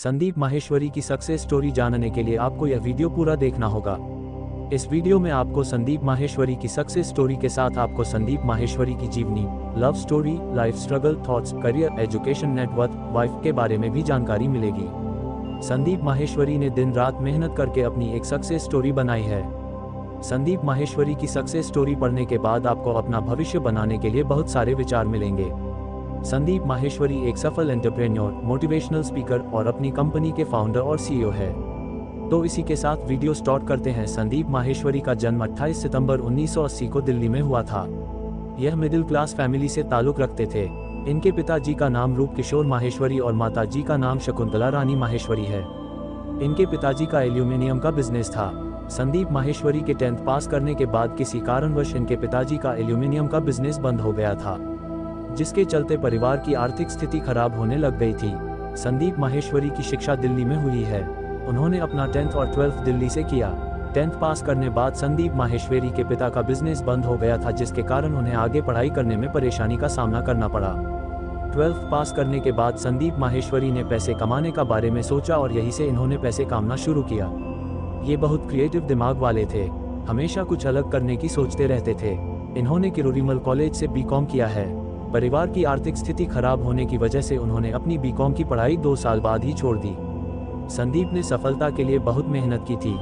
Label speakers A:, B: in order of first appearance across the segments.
A: संदीप माहेश्वरी की success story जानने के लिए आपको यह वीडियो पूरा देखना होगा। इस वीडियो में आपको संदीप माहेश्वरी की सक्सेस स्टोरी के साथ आपको संदीप माहेश्वरी की जीवनी, love story, life struggle, thoughts, career, education, network, wife के बारे में भी जानकारी मिलेगी। संदीप माहेश्वरी ने दिन रात मेहनत करके अपनी एक सक्सेस स्टोरी बनाई है। संदीप माहेश्वरी की सक्सेस स्टोरी पढ़ने के बाद आपको अपना भविष्य बनाने के लिए बहुत सारे विचार मिलेंगे। संदीप माहेश्वरी एक सफल एंटरप्रेन्योर, मोटिवेशनल स्पीकर और अपनी कंपनी के फाउंडर और सीईओ है। तो इसी के साथ वीडियो स्टार्ट करते हैं। संदीप माहेश्वरी का जन्म 28 सितंबर 1980 को दिल्ली में हुआ था। यह मिडिल क्लास फैमिली से ताल्लुक रखते थे। इनके पिताजी का नाम रूप किशोर माहेश्वरी और माता जी का नाम शकुंतला रानी माहेश्वरी है। इनके पिताजी का एल्यूमिनियम का बिजनेस था। संदीप माहेश्वरी के 10th पास करने के बाद किसी कारणवश इनके पिताजी का एल्यूमिनियम का बिजनेस बंद हो गया था, जिसके चलते परिवार की आर्थिक स्थिति खराब होने लग गई थी। संदीप माहेश्वरी की शिक्षा दिल्ली में हुई है। उन्होंने अपना 10th और 12th दिल्ली से किया। 10th पास करने बाद संदीप माहेश्वरी के पिता का बिजनेस बंद हो गया था, जिसके कारण उन्हें आगे पढ़ाई करने में परेशानी का सामना करना पड़ा। 12th पास करने के बाद संदीप माहेश्वरी ने पैसे कमाने का बारे में सोचा और यहीं से इन्होंने पैसे कमाना शुरू किया। ये बहुत क्रिएटिव दिमाग वाले थे, हमेशा कुछ अलग करने की सोचते रहते थे। इन्होंने किरोरीमल कॉलेज से बीकॉम किया है। परिवार की आर्थिक स्थिति खराब होने की वजह से उन्होंने अपनी बीकॉम की पढ़ाई 2 साल बाद ही छोड़ दी। संदीप ने सफलता के लिए बहुत मेहनत की थी।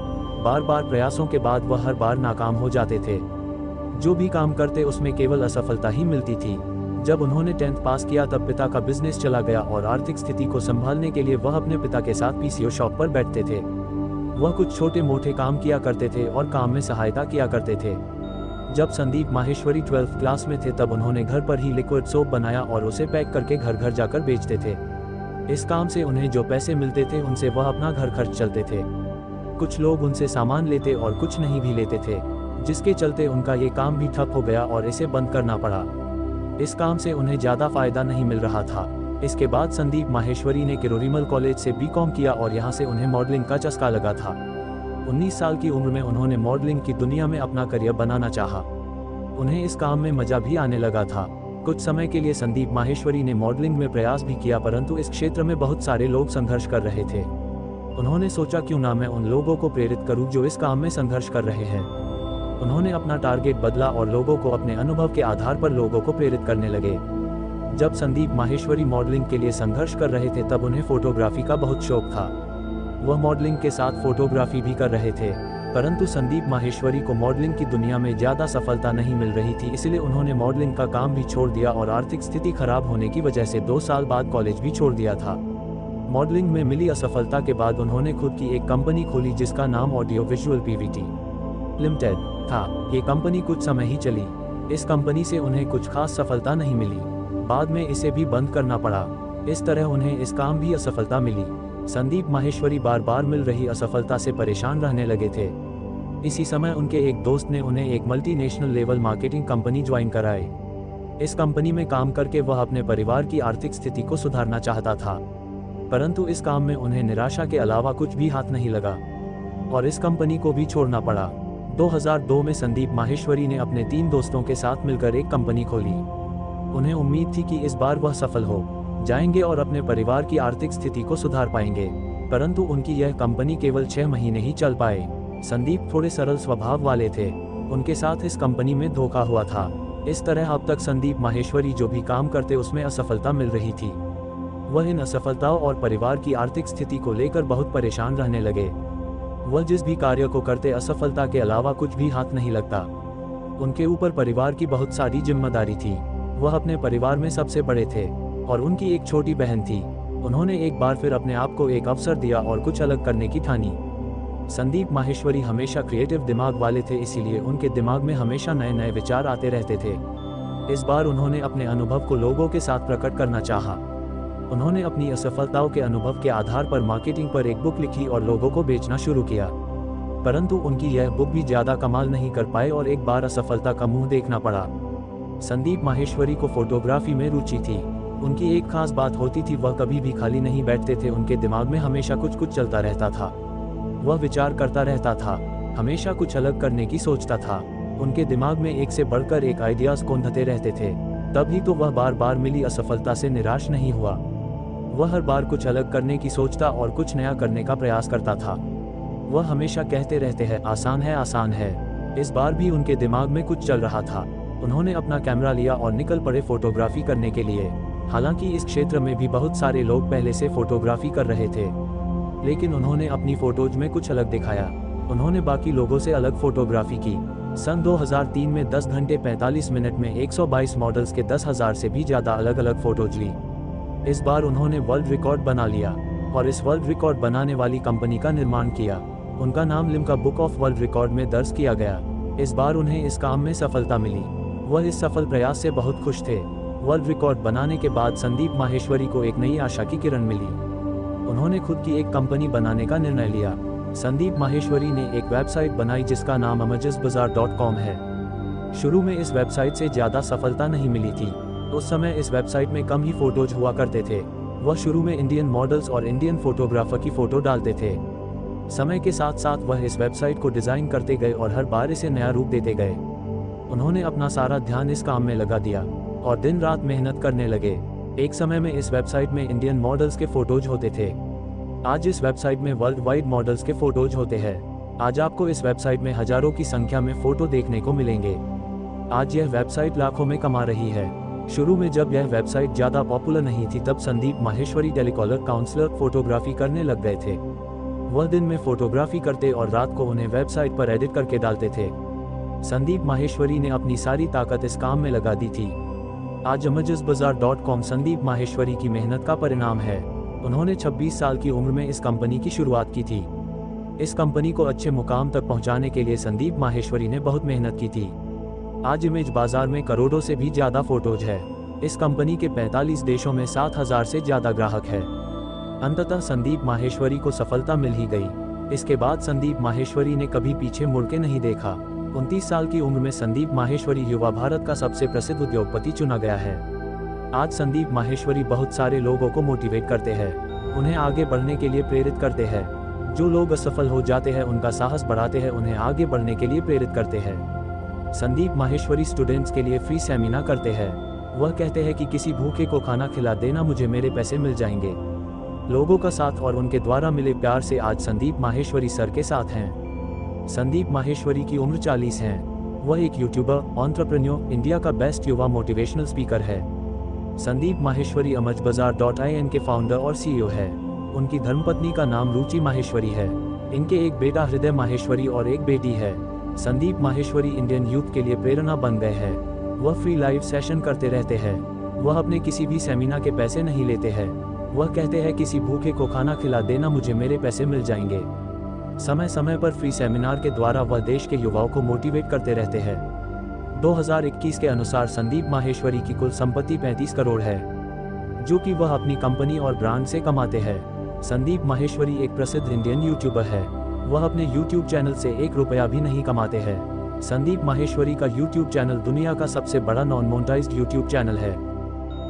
A: बार बार प्रयासों के बाद वह हर बार नाकाम हो जाते थे। जो भी काम करते उसमें केवल असफलता ही मिलती थी। जब उन्होंने 10th पास किया तब पिता का बिजनेस चला गया और आर्थिक स्थिति को संभालने के लिए वह अपने पिता के साथ पीसीओ शॉप पर बैठते थे। वह कुछ छोटे मोटे काम किया करते थे और काम में सहायता किया करते थे। जब संदीप माहेश्वरी 12th क्लास में थे तब उन्होंने घर पर ही लिक्विड सोप बनाया और उसे पैक करके घर घर जाकर बेचते थे। इस काम से उन्हें जो पैसे मिलते थे उनसे वह अपना घर खर्च चलते थे। कुछ लोग उनसे सामान लेते और कुछ नहीं भी लेते थे, जिसके चलते उनका ये काम भी ठप हो गया और इसे बंद करना पड़ा। इस काम से उन्हें ज़्यादा फायदा नहीं मिल रहा था। इसके बाद संदीप माहेश्वरी ने किरोरीमल कॉलेज से बीकॉम किया और यहाँ से उन्हें मॉडलिंग का चस्का लगा था। 19 साल की उम्र में उन्होंने मॉडलिंग की दुनिया में अपना करियर बनाना चाहा। उन्हें इस काम में मजा भी आने लगा था। कुछ समय के लिए संदीप माहेश्वरी ने मॉडलिंग में प्रयास भी किया, परंतु इस क्षेत्र में बहुत सारे लोग संघर्ष कर रहे थे। उन्होंने सोचा क्यों ना मैं उन लोगों को प्रेरित करूं जो इस काम में संघर्ष कर रहे हैं। उन्होंने अपना टारगेट बदला और लोगों को अपने अनुभव के आधार पर लोगों को प्रेरित करने लगे। जब संदीप माहेश्वरी मॉडलिंग के लिए संघर्ष कर रहे थे तब उन्हें फोटोग्राफी का बहुत शौक था। वह मॉडलिंग के साथ फोटोग्राफी भी कर रहे थे, परंतु संदीप माहेश्वरी को मॉडलिंग की दुनिया में ज़्यादा सफलता नहीं मिल रही थी, इसलिए उन्होंने मॉडलिंग का काम भी छोड़ दिया और आर्थिक स्थिति खराब होने की वजह से 2 साल बाद कॉलेज भी छोड़ दिया था। मॉडलिंग में मिली असफलता के बाद उन्होंने खुद की एक कंपनी खोली जिसका नाम ऑडियो विजुअल पीवीटी लिमिटेड था। ये कंपनी कुछ समय ही चली। इस कंपनी से उन्हें कुछ खास सफलता नहीं मिली, बाद में इसे भी बंद करना पड़ा। इस तरह उन्हें इस काम भी असफलता मिली। संदीप माहेश्वरी बार बार मिल रही असफलता से परेशान रहने लगे थे। इसी समय उनके एक दोस्त ने उन्हें एक multinational level marketing company join कराई। इस कंपनी में काम करके वह अपने परिवार की आर्थिक स्थिति को सुधारना चाहता था, परंतु इस काम में उन्हें निराशा के अलावा कुछ भी हाथ नहीं लगा और इस कंपनी को भी छोड़ना पड़ा। 2002 में संदीप माहेश्वरी ने अपने 3 दोस्तों के साथ मिलकर एक कंपनी खोली। उन्हें उम्मीद थी कि इस बार वह सफल हो जाएंगे और अपने परिवार की आर्थिक स्थिति को सुधार पाएंगे, परंतु उनकी यह कंपनी केवल 6 महीने ही चल पाए। संदीप थोड़े सरल स्वभाव वाले थे, उनके साथ इस कंपनी में धोखा हुआ था। इस तरह अब तक संदीप माहेश्वरी जो भी काम करते उसमें असफलता मिल रही थी। वह इन असफलताओं और परिवार की आर्थिक स्थिति को लेकर बहुत परेशान रहने लगे। वह जिस भी कार्य को करते असफलता के अलावा कुछ भी हाथ नहीं लगता। उनके ऊपर परिवार की बहुत सारी जिम्मेदारी थी। वह अपने परिवार में सबसे बड़े थे और उनकी एक छोटी बहन थी। उन्होंने एक बार फिर अपने आप को एक अवसर दिया और कुछ अलग करने की ठानी। संदीप माहेश्वरी हमेशा क्रिएटिव दिमाग वाले थे, इसीलिए उनके दिमाग में हमेशा नए नए विचार आते रहते थे। इस बार उन्होंने अपने अनुभव को लोगों के साथ प्रकट करना चाहा। उन्होंने अपनी असफलताओं के अनुभव के आधार पर मार्केटिंग पर एक बुक लिखी और लोगों को बेचना शुरू किया, परंतु उनकी यह बुक भी ज़्यादा कमाल नहीं कर पाए और एक बार असफलता का मुंह देखना पड़ा। संदीप माहेश्वरी को फोटोग्राफी में रुचि थी। उनकी एक खास बात होती थी, वह कभी भी खाली नहीं बैठते थे। उनके दिमाग में हमेशा कुछ कुछ चलता रहता था। वह विचार करता रहता था, हमेशा कुछ अलग करने की सोचता था। उनके दिमाग में एक से बढ़कर एक आइडियाज कौंधते रहते थे। तभी तो वह बार बार मिली असफलता से निराश नहीं हुआ। वह हर बार कुछ अलग करने की सोचता और कुछ नया करने का प्रयास करता था। वह हमेशा कहते रहते हैं आसान है आसान है। इस बार भी उनके दिमाग में कुछ चल रहा था। उन्होंने अपना कैमरा लिया और निकल पड़े फोटोग्राफी करने के लिए। हालांकि इस क्षेत्र में भी बहुत सारे लोग पहले से फोटोग्राफी कर रहे थे, लेकिन उन्होंने अपनी फोटोज में कुछ अलग दिखाया। उन्होंने बाकी लोगों से अलग फोटोग्राफी की। सन 2003 में 10 घंटे 45 मिनट में 122 मॉडल्स के 10,000 से भी ज़्यादा अलग अलग फोटोज ली। इस बार उन्होंने वर्ल्ड रिकॉर्ड बना लिया और इस वर्ल्ड रिकॉर्ड बनाने वाली कंपनी का निर्माण किया। उनका नाम Limca book of world record में दर्ज किया गया। इस बार उन्हें इस काम में सफलता मिली। वह इस सफल प्रयास से बहुत खुश थे। वर्ल्ड रिकॉर्ड बनाने के बाद संदीप माहेश्वरी को एक नई आशा की किरण मिली। उन्होंने खुद की एक कंपनी बनाने का निर्णय लिया। संदीप माहेश्वरी ने एक वेबसाइट बनाई जिसका नाम amazesbazaar.com है। शुरू में इस वेबसाइट से ज़्यादा सफलता नहीं मिली थी। उस समय इस वेबसाइट में कम ही फोटोज हुआ करते थे। वह शुरू में इंडियन मॉडल्स और इंडियन फोटोग्राफर की फ़ोटो डालते थे। समय के साथ साथ वह इस वेबसाइट को डिज़ाइन करते गए और हर बार इसे नया रूप देते गए। उन्होंने अपना सारा ध्यान इस काम में लगा दिया और दिन रात मेहनत करने लगे। एक समय में इस वेबसाइट में इंडियन मॉडल्स के फ़ोटोज होते थे। आज इस वेबसाइट में वर्ल्ड वाइड मॉडल्स के फ़ोटोज होते हैं। आज आपको इस वेबसाइट में हज़ारों की संख्या में फ़ोटो देखने को मिलेंगे। आज यह वेबसाइट लाखों में कमा रही है। शुरू में जब यह वेबसाइट ज़्यादा पॉपुलर नहीं थी तब Sandeep Maheshwari telecaller counsellor photography करने लग गए थे। वह दिन में फोटोग्राफी करते और रात को उन्हें वेबसाइट पर एडिट करके डालते थे। संदीप माहेश्वरी ने अपनी सारी ताकत इस काम में लगा दी थी। आज amazesbazaar.com संदीप माहेश्वरी की मेहनत का परिणाम है। उन्होंने 26 साल की उम्र में इस कंपनी की शुरुआत की थी। इस कंपनी को अच्छे मुकाम तक पहुंचाने के लिए संदीप माहेश्वरी ने बहुत मेहनत की थी। आज इमेज बाजार में करोड़ों से भी ज़्यादा फोटोज है। इस कंपनी के 45 देशों में 7,000 से ज़्यादा ग्राहक है। अंततः संदीप माहेश्वरी को सफलता मिल ही गई। इसके बाद संदीप माहेश्वरी ने कभी पीछे मुड़ के नहीं देखा। 29 साल की उम्र में संदीप माहेश्वरी युवा भारत का सबसे प्रसिद्ध उद्योगपति चुना गया है। आज संदीप माहेश्वरी बहुत सारे लोगों को मोटिवेट करते हैं, उन्हें आगे बढ़ने के लिए प्रेरित करते हैं। जो लोग असफल हो जाते हैं उनका साहस बढ़ाते हैं, उन्हें आगे बढ़ने के लिए प्रेरित करते हैं। संदीप माहेश्वरी स्टूडेंट्स के लिए फ्री सेमिनार करते हैं। वह कहते हैं कि किसी भूखे को खाना खिला देना, मुझे मेरे पैसे मिल जाएंगे। लोगों का साथ और उनके द्वारा मिले प्यार से आज संदीप माहेश्वरी सर के साथ हैं। संदीप माहेश्वरी की उम्र 40 है। वह एक यूट्यूबर, एंटरप्रेन्योर, इंडिया का बेस्ट युवा मोटिवेशनल स्पीकर है। संदीप माहेश्वरी amazesbazaar.in के फाउंडर और सीईओ है। उनकी धर्मपत्नी का नाम रुचि माहेश्वरी है। इनके एक बेटा हृदय माहेश्वरी और एक बेटी है। संदीप माहेश्वरी इंडियन यूथ के लिए प्रेरणा बन गए हैं। वह फ्री लाइव सेशन करते रहते हैं। वह अपने किसी भी सेमिनार के पैसे नहीं लेते हैं। वह कहते हैं किसी भूखे को खाना खिला देना, मुझे मेरे पैसे मिल जाएंगे। समय समय पर फ्री सेमिनार के द्वारा वह देश के युवाओं को मोटिवेट करते रहते हैं। 2021 के अनुसार संदीप माहेश्वरी की कुल संपत्ति 35 करोड़ है, जो कि वह अपनी कंपनी और ब्रांड से कमाते हैं। संदीप माहेश्वरी एक प्रसिद्ध इंडियन यूट्यूबर है। वह अपने यूट्यूब चैनल से 1 रुपया भी नहीं कमाते हैं। संदीप माहेश्वरी का यूट्यूब चैनल दुनिया का सबसे बड़ा नॉन मोनेटाइज्ड यूट्यूब चैनल है।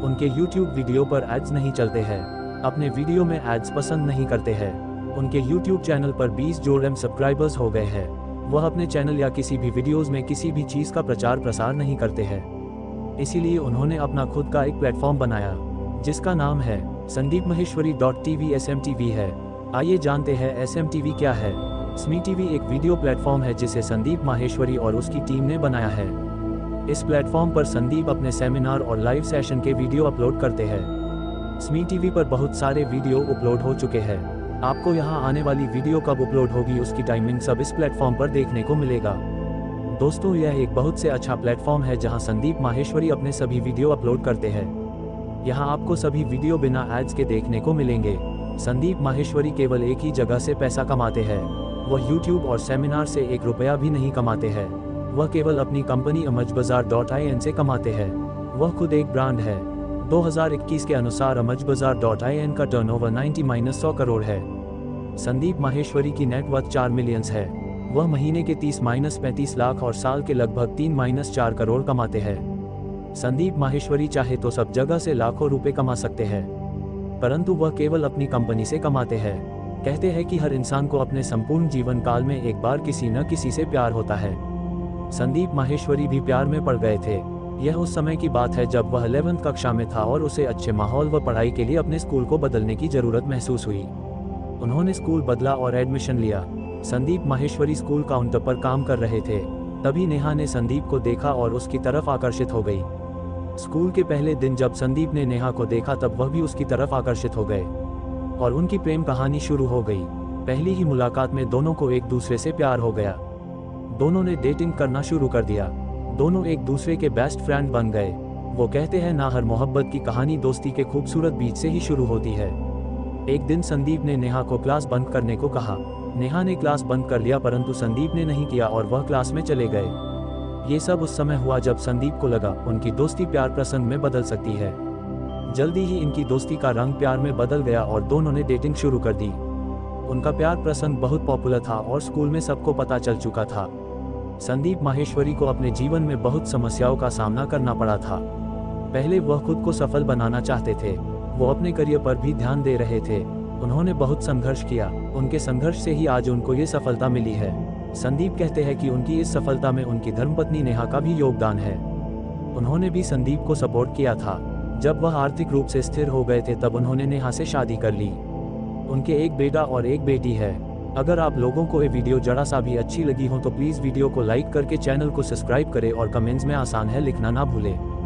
A: उनके यूट्यूब वीडियो पर एड्स नहीं चलते हैं। अपने वीडियो में एड्स पसंद नहीं करते हैं। उनके यूट्यूब चैनल पर 20 जोड़ सब्सक्राइबर्स हो गए हैं। वह अपने चैनल या किसी भी वीडियोस में किसी भी चीज़ का प्रचार प्रसार नहीं करते हैं। इसीलिए उन्होंने अपना खुद का एक प्लेटफॉर्म बनाया जिसका नाम है sandeepmaheshwari.tv SMTV है। आइए जानते हैं SMTV क्या है। SMTV एक वीडियो प्लेटफॉर्म है जिसे संदीप माहेश्वरी और उसकी टीम ने बनाया है। इस प्लेटफॉर्म पर संदीप अपने सेमिनार और लाइव सेशन के वीडियो अपलोड करते हैं। SMTV पर बहुत सारे वीडियो अपलोड हो चुके हैं। आपको यहाँ आने वाली वीडियो कब अपलोड होगी उसकी टाइमिंग सब इस प्लेटफॉर्म पर देखने को मिलेगा। दोस्तों, यह एक बहुत से अच्छा प्लेटफॉर्म है जहाँ संदीप माहेश्वरी अपने सभी वीडियो अपलोड करते हैं। यहाँ आपको सभी वीडियो बिना एड्स के देखने को मिलेंगे। संदीप माहेश्वरी केवल एक ही जगह से पैसा कमाते हैं। वह यूट्यूब और सेमिनार से 1 रुपया भी नहीं कमाते हैं। वह केवल अपनी कंपनी amazesbazaar.in से कमाते हैं। वह खुद एक ब्रांड है। 2021 के अनुसार amazesbazaar.in का टर्नओवर 90-100 करोड़ है। संदीप माहेश्वरी की नेटवर्थ 4 मिलियन है। वह महीने के 30-35 लाख और साल के लगभग 3-4 करोड़ कमाते हैं। संदीप माहेश्वरी चाहे तो सब जगह से लाखों रुपए कमा सकते हैं, परंतु वह केवल अपनी कंपनी से कमाते हैं। कहते हैं कि हर इंसान को अपने संपूर्ण जीवन काल में एक बार किसी न किसी से प्यार होता है। संदीप माहेश्वरी भी प्यार में पड़ गए थे। यह उस समय की बात है जब वह 11वीं कक्षा में था और उसे अच्छे माहौल व पढ़ाई के लिए अपने स्कूल को बदलने की जरूरत महसूस हुई। उन्होंने स्कूल बदला और एडमिशन लिया। संदीप माहेश्वरी स्कूल काउंटर पर काम कर रहे थे। तभी नेहा ने संदीप को देखा और उसकी तरफ आकर्षित हो गई। स्कूल के पहले दिन जब संदीप ने नेहा को देखा तब वह भी उसकी तरफ आकर्षित हो गए और उनकी प्रेम कहानी शुरू हो गई। पहली ही मुलाकात में दोनों को एक दूसरे से प्यार हो गया। दोनों ने डेटिंग करना शुरू कर दिया। दोनों एक दूसरे के बेस्ट फ्रेंड बन गए। वो कहते हैं ना, हर मोहब्बत की कहानी दोस्ती के खूबसूरत बीच से ही शुरू होती है। एक दिन संदीप ने नेहा को क्लास बंद करने को कहा। नेहा ने क्लास बंद कर लिया, परंतु संदीप ने नहीं किया और वह क्लास में चले गए। ये सब उस समय हुआ जब संदीप को लगा उनकी दोस्ती प्यार प्रसंग में बदल सकती है। जल्दी ही इनकी दोस्ती का रंग प्यार में बदल गया और दोनों ने डेटिंग शुरू कर दी। उनका प्यार प्रसंग बहुत पॉपुलर था और स्कूल में सबको पता चल चुका था। संदीप माहेश्वरी को अपने जीवन में बहुत समस्याओं का सामना करना पड़ा था। पहले वह खुद को सफल बनाना चाहते थे। वो अपने करियर पर भी ध्यान दे रहे थे। उन्होंने बहुत संघर्ष किया। उनके संघर्ष से ही आज उनको ये सफलता मिली है। संदीप कहते हैं कि उनकी इस सफलता में उनकी धर्मपत्नी नेहा का भी योगदान है। उन्होंने भी संदीप को सपोर्ट किया था। जब वह आर्थिक रूप से स्थिर हो गए थे तब उन्होंने नेहा से शादी कर ली। उनके एक बेटा और एक बेटी है। अगर आप लोगों को ये वीडियो जरा सा भी अच्छी लगी हो तो प्लीज़ वीडियो को लाइक करके चैनल को सब्सक्राइब करें और कमेंट्स में आसान है लिखना ना भूलें।